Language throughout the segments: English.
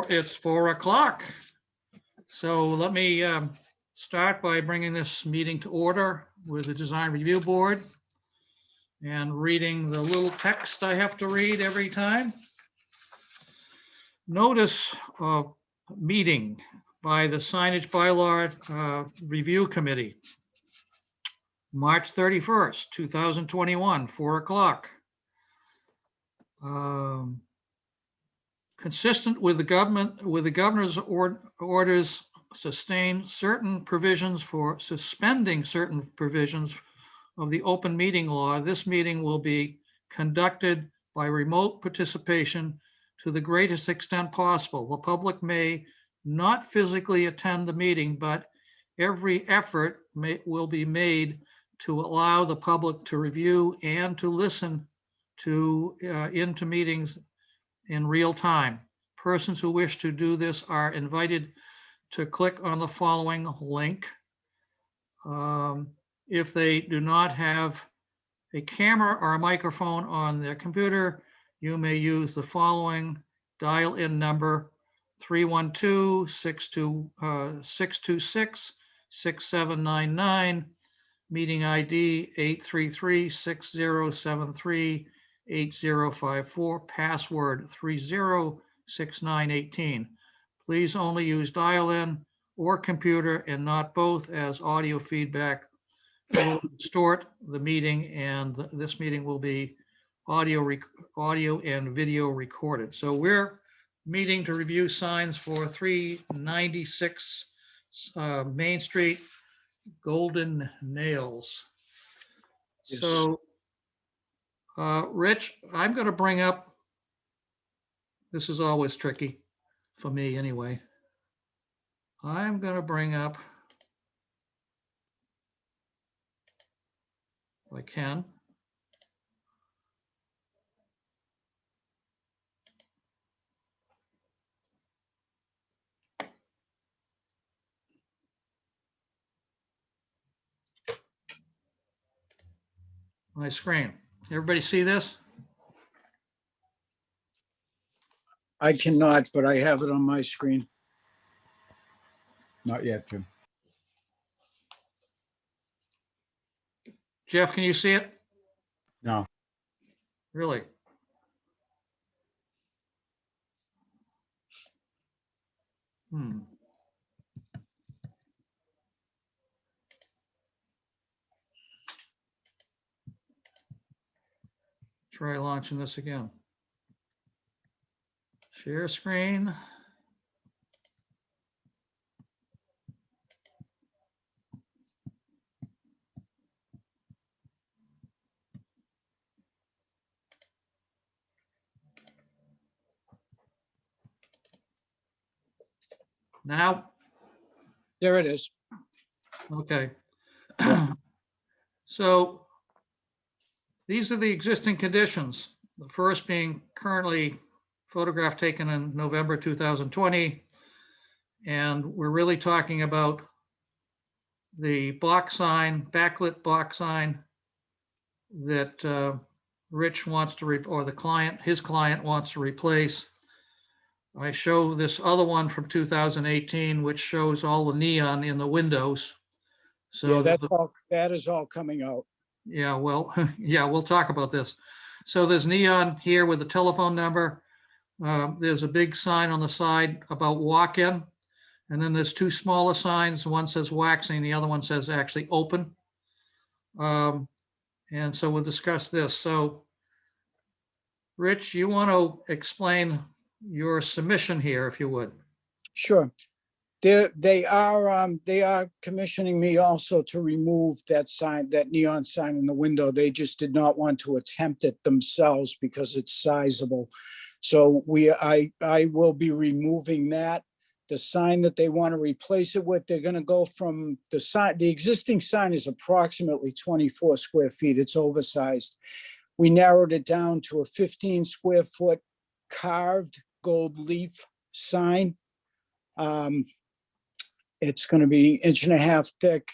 It's 4 o'clock. So let me start by bringing this meeting to order with the Design Review Board and reading the little text I have to read every time. Notice of meeting by the Signage Bylaw Review Committee, March 31st, 2021, 4 o'clock. Consistent with the governor's orders suspending certain provisions of the open meeting law, this meeting will be conducted by remote participation to the greatest extent possible. The public may not physically attend the meeting, but every effort will be made to allow the public to review and to listen into meetings in real time. Persons who wish to do this are invited to click on the following link. If they do not have a camera or a microphone on their computer, you may use the following dial-in number: 312-626-6799, meeting ID 833-6073-8054, password 306918. Please only use dial-in or computer and not both, as audio feedback will distort the meeting, and this meeting will be audio and video recorded. So we're meeting to review signs for 396 Main Street, Golden Nails. Yes. So, Rich, I'm going to bring up, this is always tricky for me anyway. I'm going to bring up, if I can, my screen. Everybody see this? I cannot, but I have it on my screen. Not yet, Jim. Jeff, can you see it? No. Really? Try launching this again. Share screen. Now? There it is. Okay. Yeah. So these are the existing conditions. The first being currently photograph taken in November 2020. And we're really talking about the box sign, backlit box sign that Rich wants to, or his client wants to replace. I show this other one from 2018, which shows all the neon in the windows. So Yeah, that is all coming out. yeah, well, yeah, we'll talk about this. So there's neon here with the telephone number. There's a big sign on the side about walk-in. And then there's two smaller signs. One says waxing, the other one says actually open. And so we'll discuss this. So Rich, you want to explain your submission here, if you would? Sure. They are commissioning me also to remove that sign, that neon sign in the window. They just did not want to attempt it themselves because it's sizable. So I will be removing that. The sign that they want to replace it with, they're going to go from the sign. The existing sign is approximately 24 square feet. It's oversized. We narrowed it down to a 15 square foot carved gold leaf sign. It's going to be 1.5 inches thick.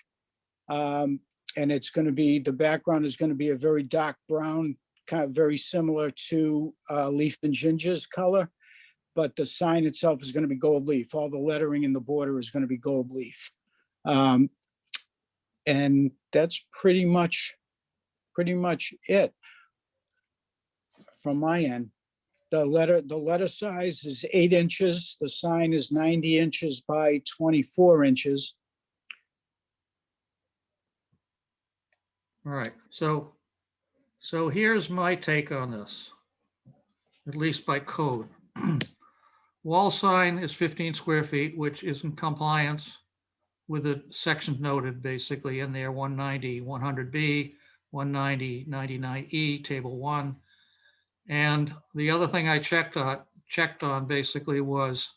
And it's going to be, the background is going to be a very dark brown, kind of very similar to Leaf and Ginger's color. but the sign itself is going to be gold leaf. All the lettering in the border is going to be gold leaf. And that's pretty much it from my end. The letter size is 8 inches. The sign is 90 inches by 24 inches. All right, so here's my take on this, at least by code. Wall sign is 15 square feet, which is in compliance with the sections noted basically in there, 190, 100B, 190, 99E, table 1. And the other thing I checked on basically was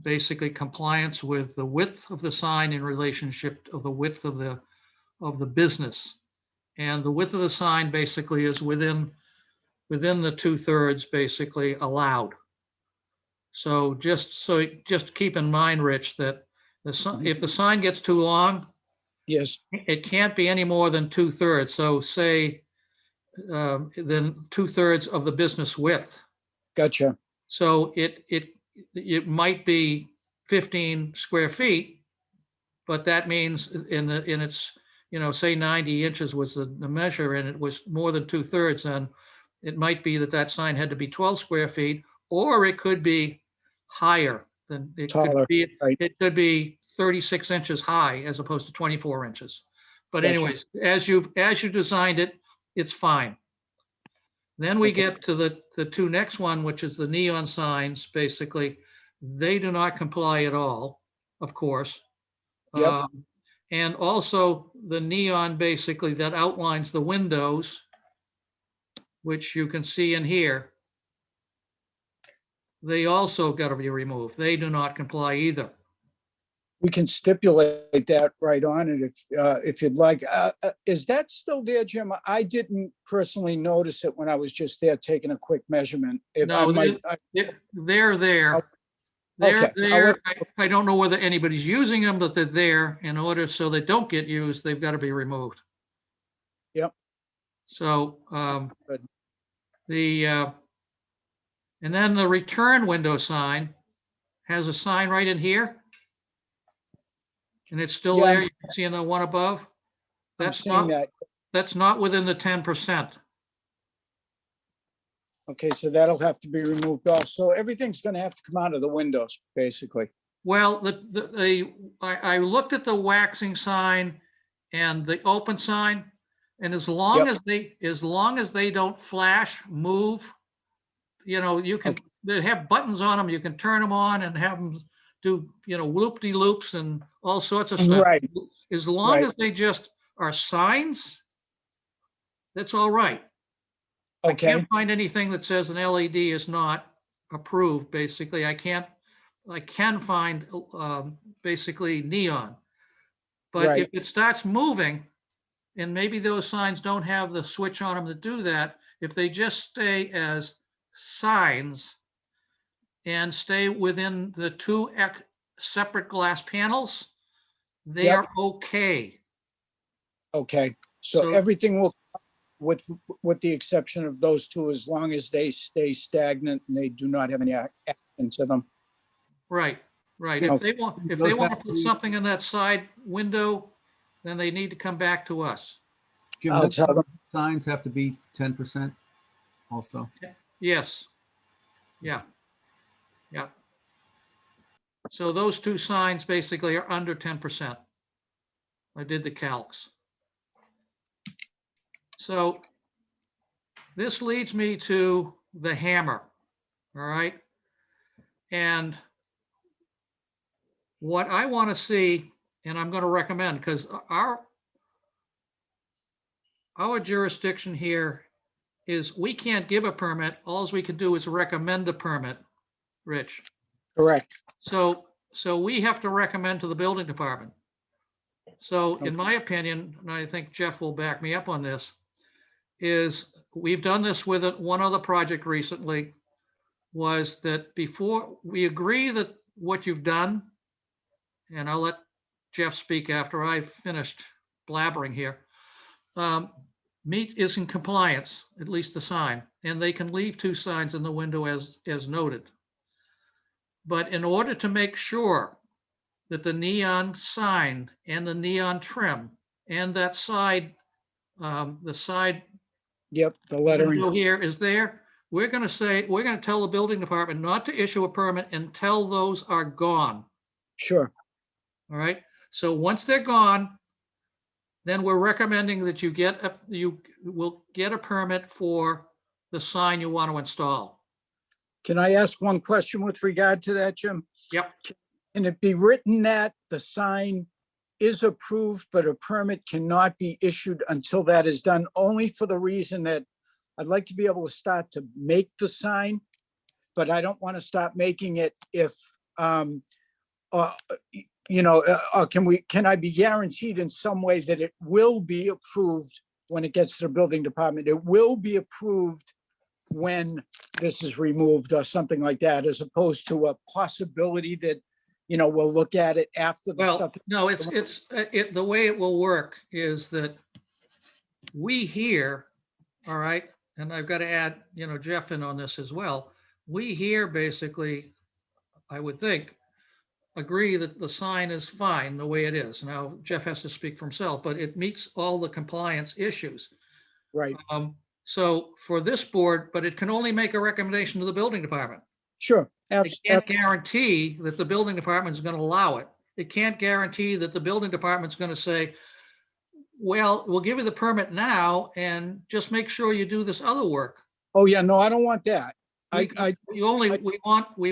basically compliance with the width of the sign in relationship of the width of the business. And the width of the sign basically is within the 2/3 basically allowed. So just keep in mind, Rich, that if the sign gets too long, Yes, it can't be any more than 2/3. So say then 2/3 of the business width. gotcha. So it might be 15 square feet, but that means in its, say 90 inches was the measure and it was more than 2/3, then it might be that sign had to be 12 square feet, or it could be higher than it could Taller, be. right. It could be 36 inches high as opposed to 24 inches. But Gotcha. anyways, as you designed it, it's fine. Then we Okay. get to the two next one, which is the neon signs. Basically, they do not comply at all, of course. Yep. And also the neon basically that outlines the windows, which you can see in here, they also got to be removed. They do not comply either. We can stipulate that right on it if you'd like. Is that still there, Jim? I didn't personally notice it when I was just there taking a quick measurement. No, they're there. They're Okay, there. I don't know whether anybody's using them, but they're there. In order so they don't get used, they've got to be removed. Yep. So Good. and then the return window sign has a sign right in here. And it's still Yeah, there. You can see in the one above. I'm That's seeing that. that's not within the 10%. Okay, so that'll have to be removed also. Everything's going to have to come out of the windows, basically. Well, I looked at the waxing sign and the open sign, and as long Yep. as they don't flash, move, you can they have buttons on them. You can turn them on and have them do loop-de-loops and all sorts of stuff. Right. As long Right. as they just are signs, that's all right. I Okay, can't find anything that says an LED is not approved. Basically, I can find basically neon. But right. if it starts moving, and maybe those signs don't have the switch on them to do that, if they just stay as signs and stay within the two separate glass panels, they Yep. are okay. Okay, so So everything will, with the exception of those two, as long as they stay stagnant and they do not have any action to them. right. Yeah. If they want to put something in that side window, then they need to come back to us. Jim, I'll those tell them. signs have to be 10% also. Yes. Yeah. Yeah. So those two signs basically are under 10%. I did the calcs. So this leads me to the hammer. All right. And what I want to see, and I'm going to recommend, because our jurisdiction here is we can't give a permit. All we can do is recommend a permit, Rich. Correct. So we have to recommend to the building department. So in my opinion, and I think Jeff will back me up on this, is we've done this with one other project recently, was that before we agree that what you've done, and I'll let Jeff speak after I've finished blabbering here, meet is in compliance, at least the sign, and they can leave two signs in the window as noted. But in order to make sure that the neon sign and the neon trim and that side, the side Yep, the lettering. window here is there, we're going to tell the building department not to issue a permit until those are gone. Sure. All right. So once they're gone, then we're recommending that you will get a permit for the sign you want to install. Can I ask one question with regard to that, Jim? Yep. Can it be written that the sign is approved, but a permit cannot be issued until that is done, only for the reason that I'd like to be able to start to make the sign, but I don't want to stop making it if, can I be guaranteed in some way that it will be approved when it gets to the building department? It will be approved when this is removed or something like that, as opposed to a possibility that, we'll look at it after the Well, stuff. no, the way it will work is that we here, all right, and I've got to add, Jeff in on this as well. We here basically, I would think, agree that the sign is fine the way it is. Now, Jeff has to speak for himself, but it meets all the compliance issues. Right, So for this board, but it can only make a recommendation to the building department. sure. It can't guarantee that the building department is going to allow it. It can't guarantee that the building department's going to say, well, we'll give you the permit now and just make sure you do this other work. Oh, yeah, no, I don't want that. We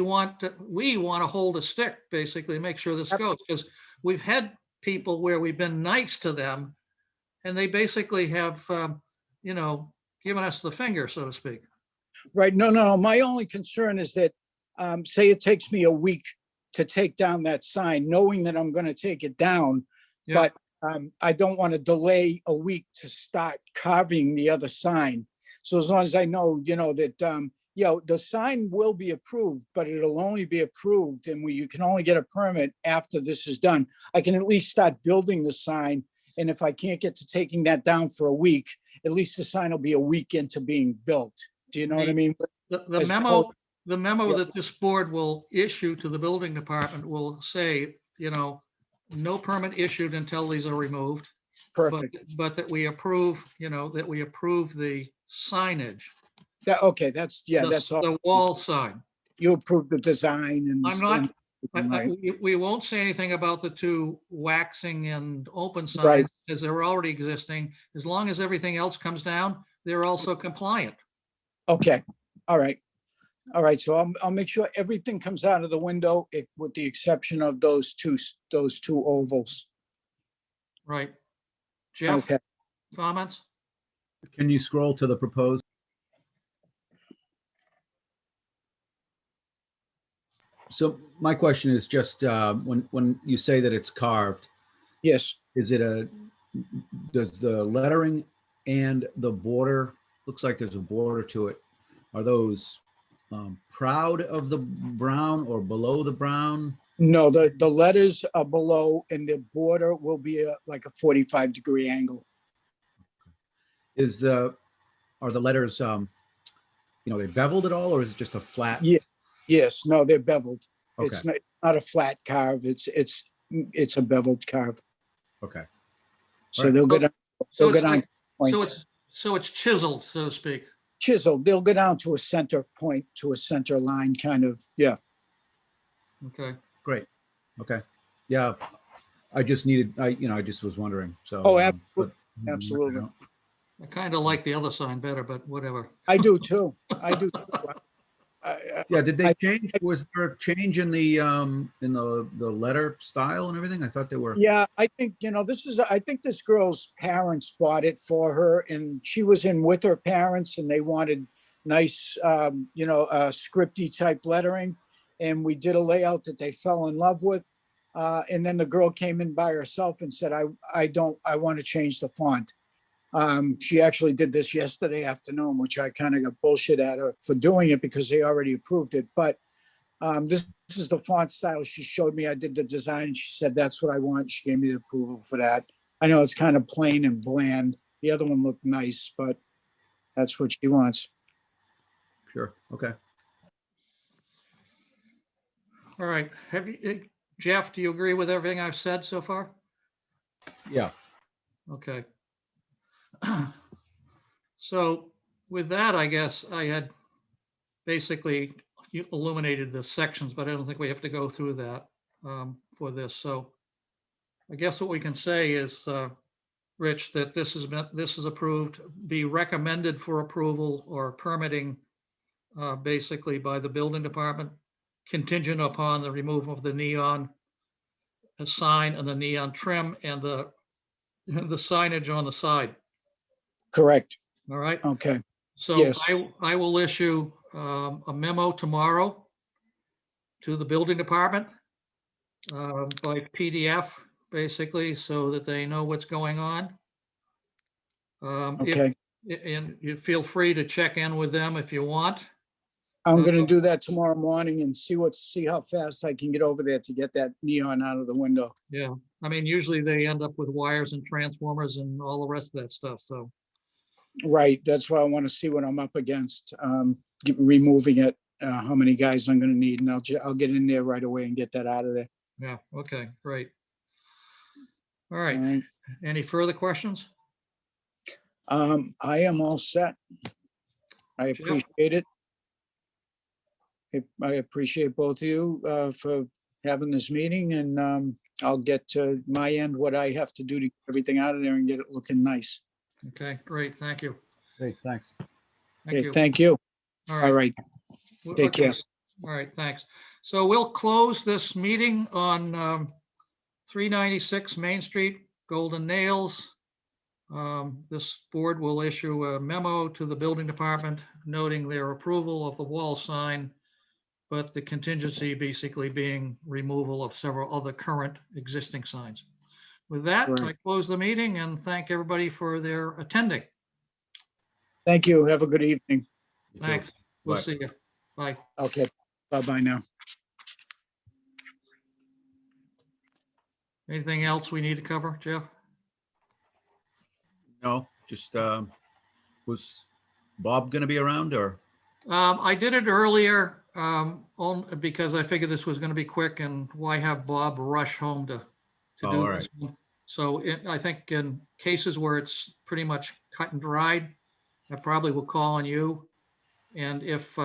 want to hold a stick, basically, to make sure this goes, because we've had people where we've been nice to them and they basically have, given us the finger, so to speak. Right, no, my only concern is that, say it takes me a week to take down that sign, knowing that I'm gonna take it down. Yeah. But I don't want to delay a week to start carving the other sign. So as long as I know, that, the sign will be approved, but it'll only be approved and you can only get a permit after this is done. I can at least start building the sign. And if I can't get to taking that down for a week, at least the sign will be a week into being built. Do you know what I mean? The memo that this board will issue to the building department will say, no permit issued until these are removed. Perfect. But that we approve, the signage. Okay, that's all. The wall sign. You approve the design and. I'm not, Right. we won't say anything about the two waxing and open Right. signs, because they're already existing. As long as everything else comes down, they're also compliant. Okay, all right. All right, so I'll make sure everything comes out of the window, with the exception of those two ovals. Right. Jeff, Okay, comments? Can you scroll to the proposed? So my question is just, when you say that it's carved, yes. does the lettering and the border, looks like there's a border to it. Are those proud of the brown or below the brown? No, the letters are below and the border will be like a 45-degree angle. Are the letters, they beveled at all, or is it just a flat? Yeah. Yes, no, they're beveled. Okay. It's not a flat carve. It's a beveled carve. Okay. So Right. they'll go down. They'll go down. So it's chiseled, so to speak. Chiseled. They'll go down to a center point, to a center line, kind of. Yeah. Okay. Great. Okay. Yeah. I just was wondering. So. Oh, absolutely. I kind of like the other sign better, but whatever. I do too. I do. Yeah. Did they change? Was there a change in the letter style and everything? I thought they were. Yeah, I think, I think this girl's parents bought it for her and she was in with her parents and they wanted nice, scripty type lettering. And we did a layout that they fell in love with. And then the girl came in by herself and said, I want to change the font. She actually did this yesterday afternoon, which I kind of got bullshit at her for doing it because they already approved it. But this is the font style she showed me. I did the design and she said, that's what I want. She gave me the approval for that. I know it's kind of plain and bland. The other one looked nice, but that's what she wants. Sure. Okay. All right. Have you, Jeff, do you agree with everything I've said so far? Yeah, Okay. So with that, I guess I had basically illuminated the sections, but I don't think we have to go through that for this. So I guess what we can say is, Rich, that this is approved, be recommended for approval or permitting basically by the building department, contingent upon the removal of the neon sign and the neon trim and the signage on the side. Correct. All right. Okay. So Yes. I will issue a memo tomorrow to the building department by PDF, basically, so that they know what's going on. Okay. And you feel free to check in with them if you want. I'm gonna do that tomorrow morning and see how fast I can get over there to get that neon out of the window. Yeah, I mean, usually they end up with wires and transformers and all the rest of that stuff, so. Right, that's why I want to see what I'm up against. Removing it, how many guys I'm gonna need, and I'll get in there right away and get that out of there. Yeah, okay, great. All All right, right. any further questions? I am all set. I Jeff? appreciate it. I appreciate both of you for having this meeting, and I'll get to my end what I have to do to get everything out of there and get it looking nice. Okay, great, thank you. great, thanks. Thank Okay, you. thank you. All All right. right, take Okay. care. All right, thanks. So we'll close this meeting on 396 Main Street, Golden Nails. This board will issue a memo to the building department noting their approval of the wall sign, but the contingency basically being removal of several other current existing signs. With that, I Right. close the meeting and thank everybody for their attending. Thank you. Have a good evening. You too. Thanks. We'll Bye. see you. Bye. Okay, bye-bye now. Anything else we need to cover, Jeff? No, just, was Bob gonna be around or? I did it earlier because I figured this was going to be quick and why have Bob rush home to Oh, do all this one. So I think in cases where it's pretty much cut and dried, I probably will call on you. And if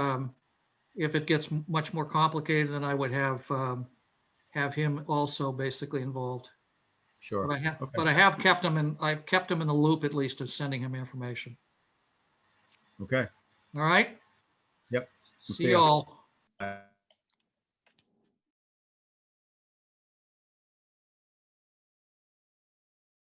it gets much more complicated, then I would have him also basically involved. Sure. Okay. But I've kept him in the loop at least of sending him information. Okay. All right. Yep. See you all. Bye.